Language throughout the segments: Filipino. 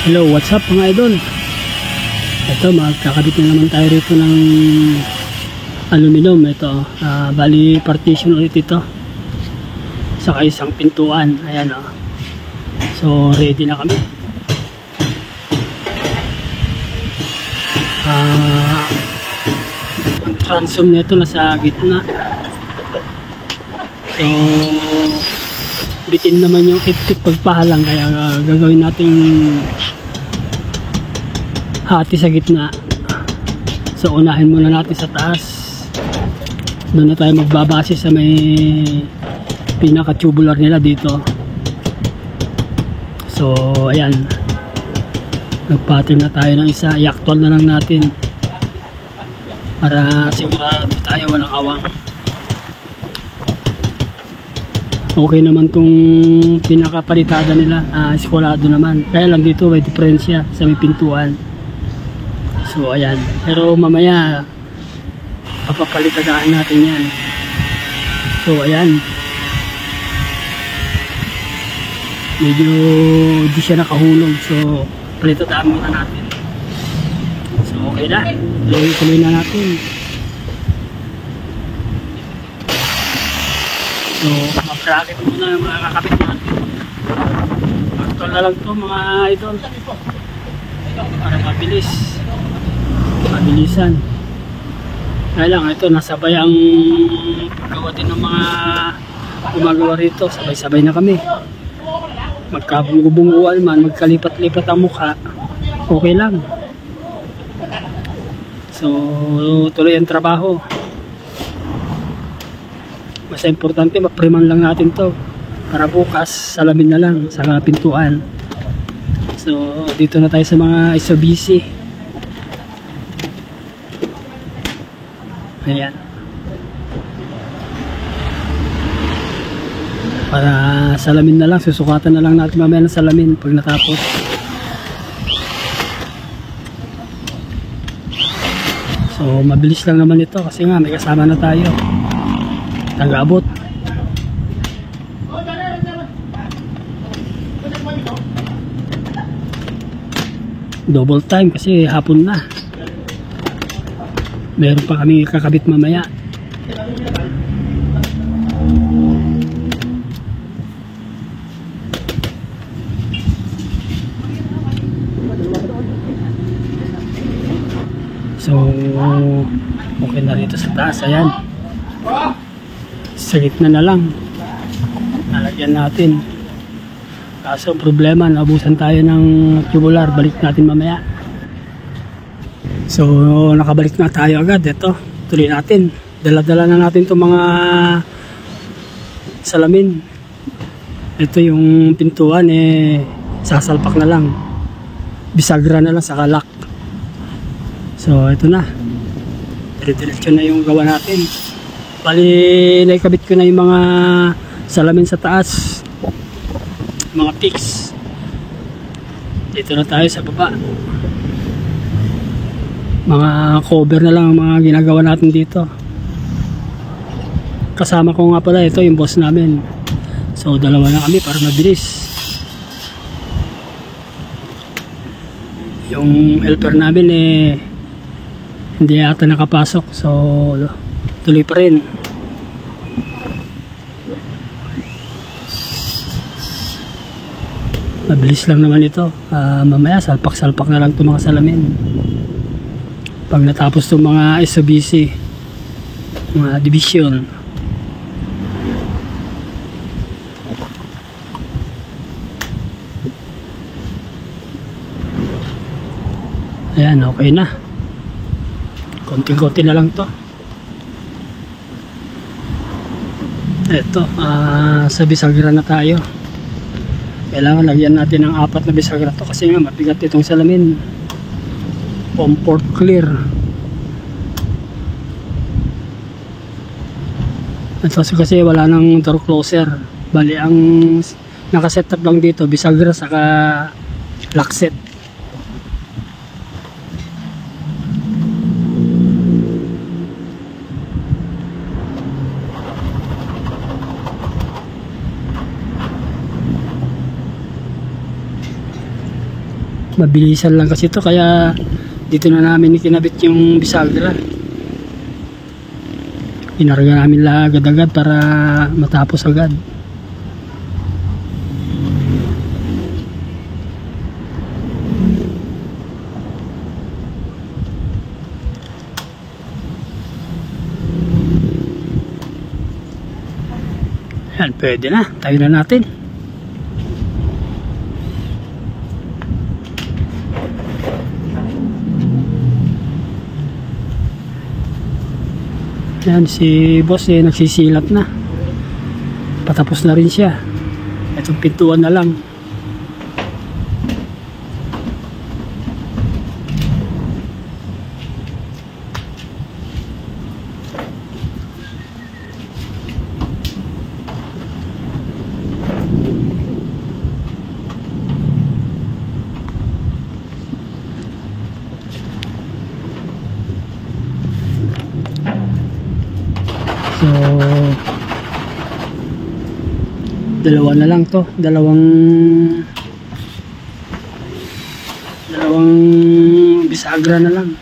Hello, what's up mga idol? Ito, magkakabit na naman tayo rito ng aluminum. Ito, bali partition ulit ito. Saka isang pintuan. Ayan o. So, ready na kami. Ang transom nito nasa gitna. So, bitin naman yung itik pagpahalang. Kaya gagawin natin hati sa gitna. So unahin muna natin sa taas. Doon na tayo magbabase sa may pinaka tubular nila dito. So ayan, nagpattern na tayo ng isa. I-actual na lang natin para sigurado tayo walang awang. Okay naman tong pinakapalitada nila, eskwalado naman. Kaya lang dito may diferensya sa may pintuan. So ayan, pero mamaya papapalitadaan natin yan. So ayan, medyo di siya nakahulog, so palitadaan muna natin. So okay na, tuloy na natin. So mag-bracket muna yung mga kakabit natin. Actual na lang to mga idol para mabilisan. Kaya lang ito, nasabay ang paggawa din ng mga gumagawa rito. Sabay-sabay na kami. Magkabungubunguan man, magkalipat-lipat ang mukha, okay lang. So tuloy ang trabaho. Mas importante mapriman lang natin to para bukas salamin na lang sa pintuan. So dito na tayo sa mga Mitsubishi. Ayan, para salamin na lang, susukatan na lang natin mamaya ng salamin pag natapos. So mabilis lang naman ito kasi nga may kasama na tayo, taga-abot. Double time kasi hapon na. Meron pa kami kakabit mamaya. So okay na rito sa taas. Ayan, sa gitna na lang nalagyan natin. Kaso problema, naubusan tayo ng tubular. Balik natin mamaya. So nakabalik na tayo agad. Ito, tuloy natin. Dala-dala na natin itong mga salamin. Ito yung pintuan, sasalpak na lang, bisagra na lang sa kalak. So ito na, dire-diretso na yung gawa natin. Bali naikabit ko na yung mga salamin sa taas, mga peaks. Dito na tayo sa baba. Mga cover na lang ang mga ginagawa natin dito. Kasama ko nga pala, ito yung boss namin. So dalawa na kami para mabilis. Yung helper namin hindi yata nakapasok, so tuloy pa rin. Mabilis lang naman ito. Mamaya salpak-salpak na lang itong mga salamin pag natapos itong mga Mitsubishi, mga division. Ayan, okay na. Konting-konti na lang to. Eto, sa bisagra na tayo. Kailangan lagyan natin ng 4 na bisagra to kasi nga mabigat itong salamin. Comfort clear. Ito kasi wala nang door closer. Bali ang nakaset up lang dito bisagra saka lock set. Mabilisan lang kasi ito, kaya dito na namin ikinabit yung bisagra. Inarga namin lang agad-agad para matapos agad. Yan, pwede na. Tayo na natin. Yan, si boss nagsisilap na. Patapos na rin siya. Itong pintuan na lang. So, dalawa na lang to. Dalawang bisagra na lang.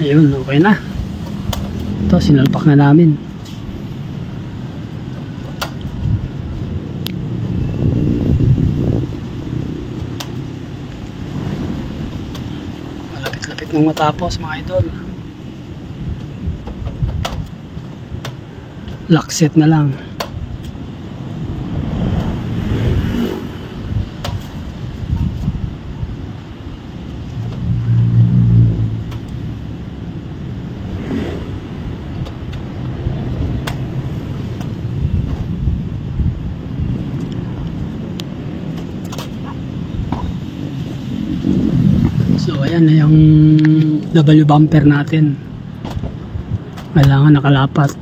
Ayun, okay na. Ito, sinalpak na namin. Malapit-lapit nang matapos, mga idol. Lock set na lang. So ayan na yung W bumper natin. Kailangan nakalapat.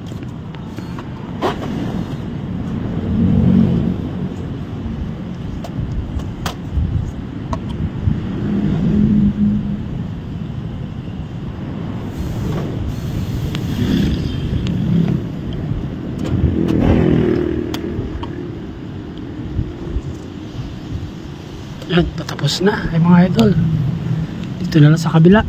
Yan, patapos na ay mga idol. Dito na lang sa kabila.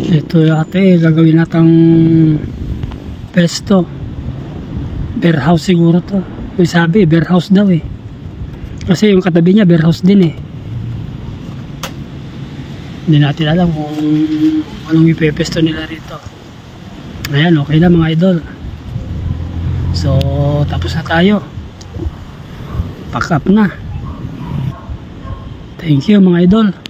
Ito ate, gagawin natang pesto. Bear house siguro to. May sabi, bear house daw eh. Kasi yung katabi niya, bear house din eh. Hindi natin alam kung anong ipepesto nila rito. Ayan, okay na mga idol. So, tapos na tayo. Pack up na. Thank you mga idol.